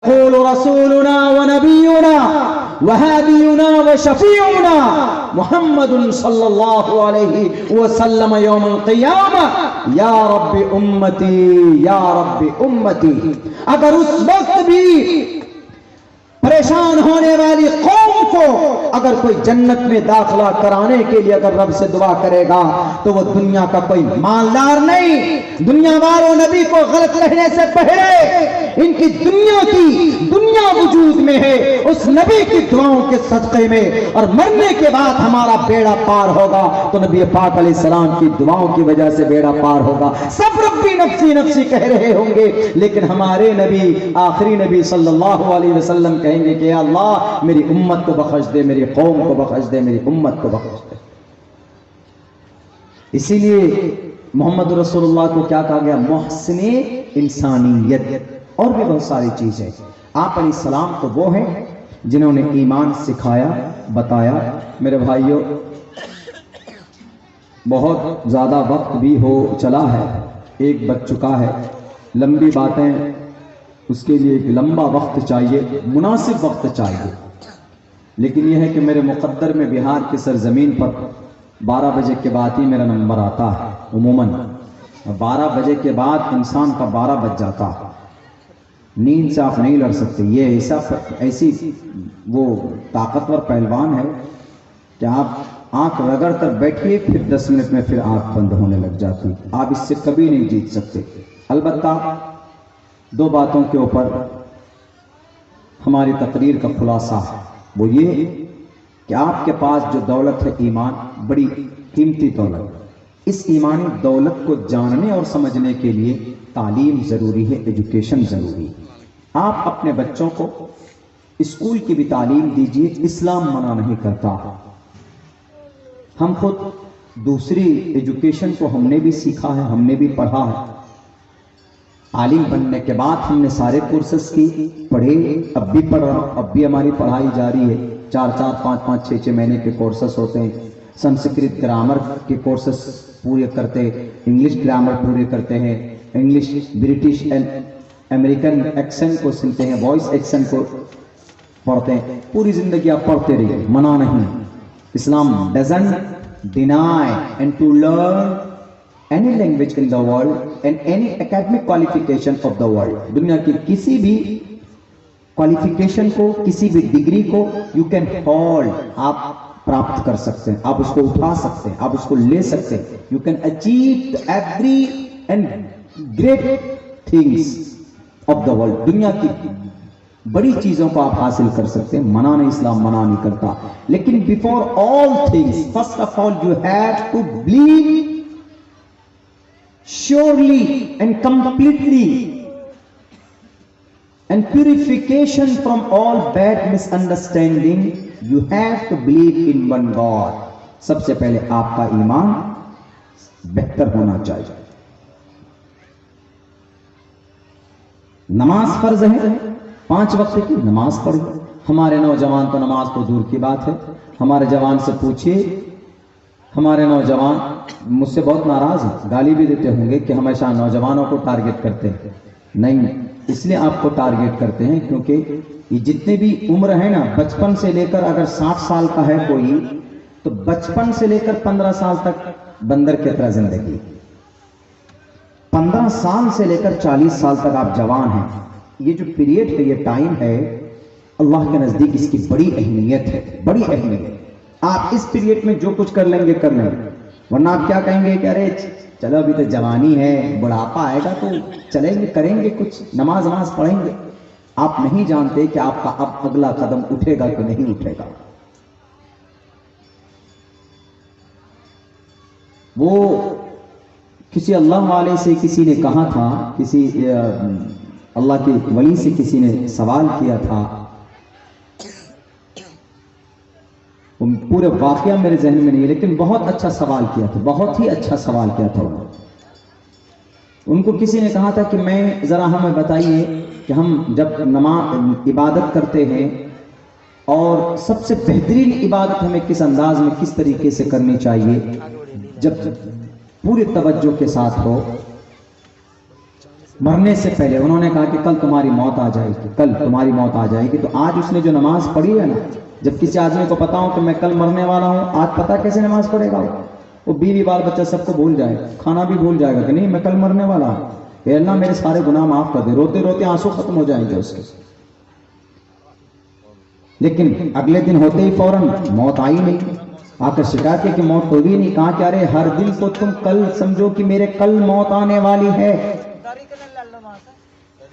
يقول رسولنا ونبينا وهادينا وشفيعنا محمد صلی اللہ علیہ وسلم یوم القیامہ یا رب امتی یا رب امتی. اگر اس وقت بھی پریشان ہونے والی قوم کو اگر کوئی جنت میں داخلہ کرانے کے لیے اگر رب سے دعا کرے گا تو وہ دنیا کا کوئی مالدار نہیں. دنیا والوں نبی کو غلط کہنے سے پہلے ان کی دنیا وجود میں ہے اس نبی کی دعاؤں کے صدقے میں، اور مرنے کے بعد ہمارا بیڑا پار ہوگا تو نبی پاک علیہ السلام کی دعاؤں کی وجہ سے بیڑا پار ہوگا. سب ربی نفسی نفسی کہہ رہے ہوں گے، لیکن ہمارے نبی آخری نبی صلی اللہ علیہ وسلم کہیں گے کہ اللہ میری امت کو بخش دے، میری قوم کو بخش دے، میری امت کو بخش دے. اسی لیے محمد رسول اللہ کو کیا کہا گیا؟ محسن انسانیت. اور بھی بہت ساری چیزیں. آپ علیہ السلام تو وہ ہیں جنہوں نے ایمان سکھایا، بتایا. میرے بھائیوں، بہت زیادہ وقت بھی ہو چلا ہے، ایک بج چکا ہے. لمبی باتیں اس کے لیے ایک لمبا وقت چاہیے، مناسب وقت چاہیے. لیکن یہ ہے کہ میرے مقدر میں بہار کی سرزمین پر 12 بجے کے بعد ہی میرا نمبر آتا ہے. عموماً 12 بجے کے بعد انسان کا 12 بج جاتا ہے. نیند سے آپ نہیں لڑ سکتے. یہ ایسی وہ طاقتور پہلوان ہے کہ آپ آنکھ رگڑ کر بیٹھیے، پھر 10 منٹ میں پھر آنکھ بند ہونے لگ جاتی. آپ اس سے کبھی نہیں جیت سکتے. البتہ 2 باتوں کے اوپر ہماری تقریر کا خلاصہ ہے، وہ یہ کہ آپ کے پاس جو دولت ہے ایمان، بڑی قیمتی دولت. اس ایمانی دولت کو جاننے اور سمجھنے کے لیے تعلیم ضروری ہے، ایجوکیشن ضروری ہے. آپ اپنے بچوں کو اسکول کی بھی تعلیم دیجیے، اسلام منع نہیں کرتا. ہم خود دوسری ایجوکیشن کو ہم نے بھی سیکھا ہے، ہم نے بھی پڑھا ہے. عالم بننے کے بعد ہم نے سارے کورسز کی پڑھے، اب بھی پڑھ رہا، اب بھی ہماری پڑھائی جاری ہے. 4 5 6 مہینے کے کورسز ہوتے ہیں. سنسکرت گرامر کے کورسز پورے کرتے، انگلش گرامر پورے کرتے ہیں، English British and American accent کو سنتے ہیں، وائس ایکسنٹ کو پڑھتے ہیں. پوری زندگی آپ پڑھتے رہیے، منع نہیں. اسلام doesn't deny and to learn any language in the world and any academic qualification of the world. دنیا کی کسی بھی qualification کو، کسی بھی ڈگری کو you can hold، آپ پراپت کر سکتے ہیں، آپ اس کو اٹھا سکتے ہیں، آپ اس کو لے سکتے ہیں. You can achieve every and great things of the world. دنیا کی بڑی چیزوں کو آپ حاصل کر سکتے ہیں. منع نہیں، اسلام منع نہیں کرتا. لیکن before all things, first of all you have to believe surely and completely and purification from all bad misunderstanding. You have to believe in one God. سب سے پہلے آپ کا ایمان بہتر ہونا چاہیے. نماز فرض ہے، 5 وقت کی نماز پڑھی. ہمارے نوجوان تو نماز تو دور کی بات ہے. ہمارے جوان سے پوچھیے، ہمارے نوجوان مجھ سے بہت ناراض ہیں، گالی بھی دیتے ہوں گے کہ ہمیشہ نوجوانوں کو ٹارگٹ کرتے ہیں. نہیں، اس لیے آپ کو ٹارگٹ کرتے ہیں کیونکہ یہ جتنے بھی عمر ہے نا، بچپن سے لے کر اگر 60 سال کا ہے کوئی تو بچپن سے لے کر 15 سال تک بندر کی طرح زندگی، 15 سال سے لے کر 40 سال تک آپ جوان ہیں. یہ جو پیریڈ ہے، یہ ٹائم ہے، اللہ کے نزدیک اس کی بڑی اہمیت ہے، بڑی اہمیت. آپ اس پیریڈ میں جو کچھ کر لیں گے کر لیں گے، ورنہ آپ کیا کہیں گے کہ ارے چلو ابھی تو جوانی ہے، بڑھاپا آئے گا تو چلیں گے، کریں گے کچھ، نماز پڑھیں گے. آپ نہیں جانتے کہ آپ کا اب اگلا قدم اٹھے گا کہ نہیں اٹھے گا. وہ کسی اللہ والے سے کسی نے کہا تھا، کسی اللہ کے ولی سے کسی نے سوال کیا تھا، پورے واقعہ میرے ذہن میں نہیں ہے، لیکن بہت اچھا سوال کیا تھا، بہت ہی اچھا سوال کیا تھا. ان کو کسی نے کہا تھا کہ میں ذرا ہمیں بتائیے کہ ہم جب نماز عبادت کرتے ہیں اور سب سے بہترین عبادت ہمیں کس انداز میں، کس طریقے سے کرنی چاہیے جب پورے توجہ کے ساتھ ہو. مرنے سے پہلے انہوں نے کہا کہ کل تمہاری موت آ جائے گی، کل تمہاری موت آ جائے گی. تو آج اس نے جو نماز پڑھی ہے نا، جب کسی آدمی کو پتا ہو کہ میں کل مرنے والا ہوں، آج پتا کیسے نماز پڑھے گا؟ وہ بیوی بال بچہ سب کو بھول جائے، کھانا بھی بھول جائے گا کہ نہیں میں کل مرنے والا ہوں، اے اللہ میرے سارے گناہ معاف کر دے. روتے روتے آنسو ختم ہو جائیں گے اس کے. لیکن اگلے دن ہوتے ہی فوراً موت آئی نہیں. آ کر شکایت کی کہ موت ہوگی نہیں. کہا کہ ارے ہر دن تو تم کل سمجھو کہ میرے کل موت آنے والی ہے،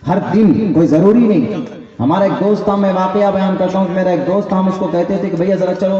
ہر دن کوئی ضروری نہیں. ہمارا ایک دوست تھا، میں واقعہ بیان کرتا ہوں کہ میرا ایک دوست تھا، ہم اس کو کہتے تھے کہ بھیا ذرا چلو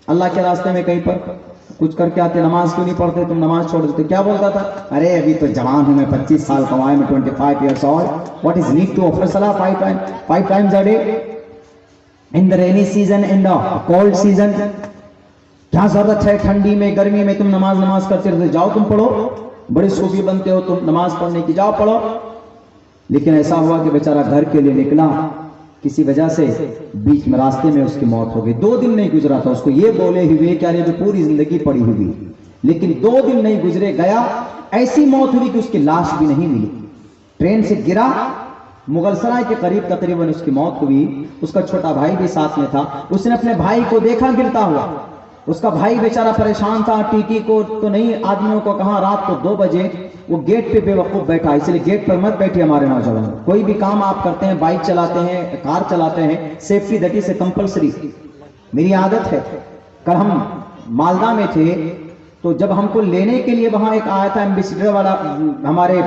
اللہ کے راستے میں کہیں پر کچھ کر کے آتے، نماز کیوں نہیں پڑھتے تم، نماز چھوڑ دیتے. کیا بولتا تھا؟ ارے ابھی تو جوان ہوں میں، 25 سال کا ہوں میں، 25 years old. What is need to offer salah 5 times a day in the rainy season, in the cold season? کیا ضرورت ہے ٹھنڈی میں گرمی میں تم نماز کرتے رہتے؟ جاؤ تم پڑھو، بڑے صوفی بنتے ہو تم نماز پڑھنے کی، جاؤ پڑھو. لیکن ایسا ہوا کہ بیچارہ گھر کے لیے نکلا، کسی وجہ سے بیچ میں راستے میں اس کی موت ہو گئی. 2 دن نہیں گزرا تھا اس کو یہ بولے ہوئے کہ ارے جو پوری زندگی پڑی ہوئی، لیکن 2 دن نہیں گزرے گیا ایسی موت ہوئی کہ اس کی لاش بھی نہیں ملی. ٹرین سے گرا، مغل سرائے کے قریب تقریباً اس کی موت ہوئی. اس کا چھوٹا بھائی بھی ساتھ میں تھا. اس نے اپنے بھائی کو دیکھا گرتا ہوا. اس کا بھائی بیچارہ پریشان تھا، ٹی ٹی کو تو نہیں، آدمیوں کو کہاں. رات کو 2 بجے وہ گیٹ پہ بے وقوف بیٹھا. اس لیے گیٹ پر مت بیٹھے ہمارے نوجوان. کوئی بھی کام آپ کرتے ہیں، بائک چلاتے ہیں، کار چلاتے ہیں، سیفٹی دیٹ از کمپلسری. میری عادت ہے، کل ہم مالدہ میں تھے تو جب ہم کو لینے کے لیے وہاں ایک آیا تھا ایمبیسیڈر والا، ہمارے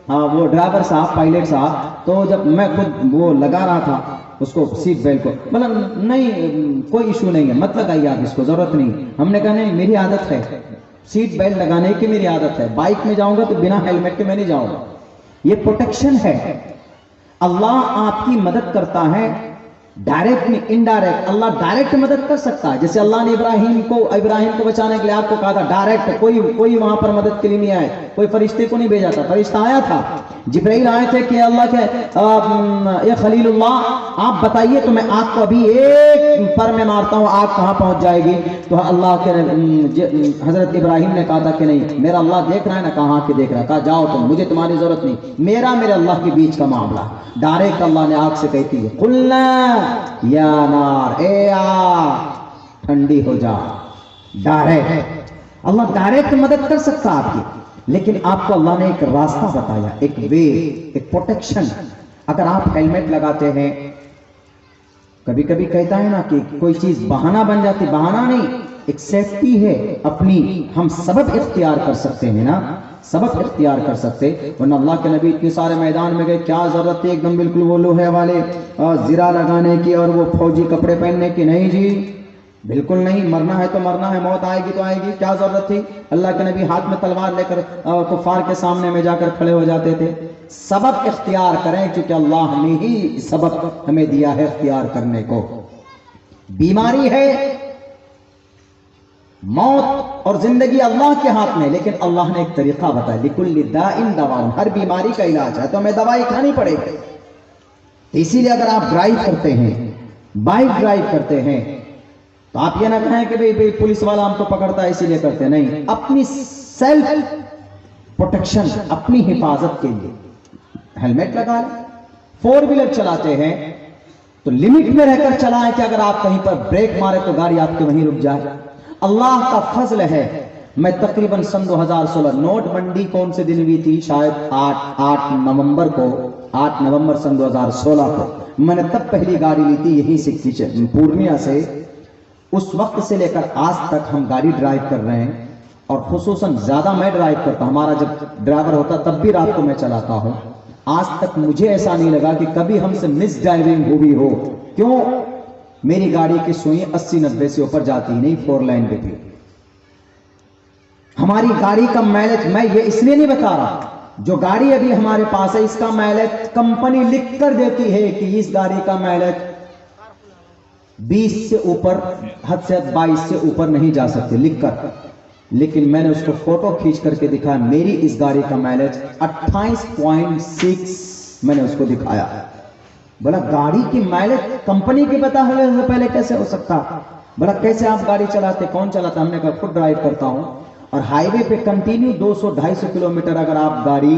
وہ ڈرائیور صاحب، پائلٹ صاحب. تو جب میں خود وہ لگا رہا تھا اس کو سیٹ بیلٹ کو، مطلب نہیں کوئی ایشو نہیں ہے، مت لگائیے آپ اس کو، ضرورت نہیں. ہم نے کہا نہیں میری عادت ہے سیٹ بیلٹ لگانے کی، میری عادت ہے. بائک میں جاؤں گا تو بنا ہیلمٹ کے میں نہیں جاؤں گا. یہ پروٹیکشن ہے. اللہ آپ کی مدد کرتا ہے ڈائریکٹ نہیں، انڈائریکٹ. اللہ ڈائریکٹ مدد کر سکتا ہے، جیسے اللہ نے ابراہیم کو بچانے کے لیے آپ کو کہا تھا ڈائریکٹ. کوئی وہاں پر مدد کے لیے نہیں آئے، کوئی فرشتے کو نہیں بھیجا تھا. فرشتہ آیا تھا، جبرائیل آئے تھے کہ اللہ کے اے خلیل اللہ آپ بتائیے تو میں آگ کو ابھی ایک پر میں مارتا ہوں، آگ کہاں پہنچ جائے گی. تو اللہ کے حضرت ابراہیم نے کہا تھا کہ نہیں میرا اللہ دیکھ رہا ہے نا. کہاں کے دیکھ رہا ہے؟ کہا جاؤ تم، مجھے تمہاری ضرورت نہیں، میرے اللہ کے بیچ کا معاملہ. ڈائریکٹ اللہ نے آگ سے کہتی ہے قلنا یا نار، اے آگ ٹھنڈی ہو جا. ڈائریکٹ اللہ ڈائریکٹ مدد کر سکتا آپ کی، لیکن آپ کو اللہ نے ایک راستہ بتایا، ایک وے، ایک پروٹیکشن. اگر آپ ہیلمٹ لگاتے ہیں، کبھی کبھی کہتا ہے نا کہ کوئی چیز بہانہ بن جاتی، بہانہ نہیں، ایک سیفٹی ہے اپنی. ہم سبب اختیار کر سکتے ہیں نا، سبق اختیار کر سکتے. ورنہ اللہ کے نبی اتنے سارے میدان میں گئے، کیا ضرورت تھی ایک دم بالکل وہ لوہے والے زرہ لگانے کی اور وہ فوجی کپڑے پہننے کی؟ نہیں جی، بالکل نہیں. مرنا ہے تو مرنا ہے، موت آئے گی تو آئے گی، کیا ضرورت تھی؟ اللہ کے نبی ہاتھ میں تلوار لے کر کفار کے سامنے میں جا کر کھڑے ہو جاتے تھے. سبق اختیار کریں، کیونکہ اللہ نے ہی سبق ہمیں دیا ہے اختیار کرنے کو. بیماری ہے، موت اور زندگی اللہ کے ہاتھ میں، لیکن اللہ نے ایک طریقہ بتایا، لِكُلِّ دَاءٍ دَوَاءٌ، ہر بیماری کا علاج ہے، تو ہمیں دوائی کھانی پڑے گی. اسی لیے اگر آپ ڈرائیو کرتے ہیں، بائک ڈرائیو کرتے ہیں، تو آپ یہ نہ کہیں کہ بھئی پولیس والا ہم کو پکڑتا ہے اسی لیے کرتے. نہیں، اپنی سیلف پروٹیکشن، اپنی حفاظت کے لیے ہیلمٹ لگا لیں. 4 ویلر چلاتے ہیں تو لمٹ میں رہ کر چلائیں کہ اگر آپ کہیں پر بریک مارے تو گاڑی آپ کے وہیں رک جائے. اللہ کا فضل ہے. میں تقریباً سن 2016 نوٹ بندی کون سے دن ہوئی تھی؟ شاید 8 نومبر کو، 8 نومبر سن 2016 کو میں نے تب پہلی گاڑی لی تھی یہیں سے پورنیہ سے. اس وقت سے لے کر آج تک ہم گاڑی ڈرائیو کر رہے ہیں، اور خصوصاً زیادہ میں ڈرائیو کرتا ہوں. ہمارا جب ڈرائیور ہوتا تب بھی رات کو میں چلاتا ہوں. آج تک مجھے ایسا نہیں لگا کہ کبھی ہم سے مس ڈرائیونگ ہوئی ہو. کیوں؟ میری گاڑی کی سوئیں 80-90 سے اوپر جاتی نہیں 4 لائن پہ بھی. ہماری گاڑی کا مائلیج میں یہ اس لیے نہیں بتا رہا، جو گاڑی ابھی ہمارے پاس ہے اس کا مائلیج کمپنی لکھ کر دیتی ہے کہ اس گاڑی کا مائلیج 20 سے اوپر، حد سے حد 22 سے اوپر نہیں جا سکتے لکھ کر. لیکن میں نے اس کو فوٹو کھینچ کر کے دکھایا، میری اس گاڑی کا مائلیج 28.6 میں نے اس کو دکھایا. بولا گاڑی کی مائلیج کمپنی کی بتا ہوئے سے پہلے کیسے ہو سکتا؟ بولا کیسے آپ گاڑی چلاتے، کون چلاتا؟ ہم نے کہا خود ڈرائیو کرتا ہوں. اور ہائی وے پہ کنٹینیو 200-250 کلومیٹر اگر آپ گاڑی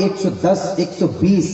110 120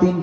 3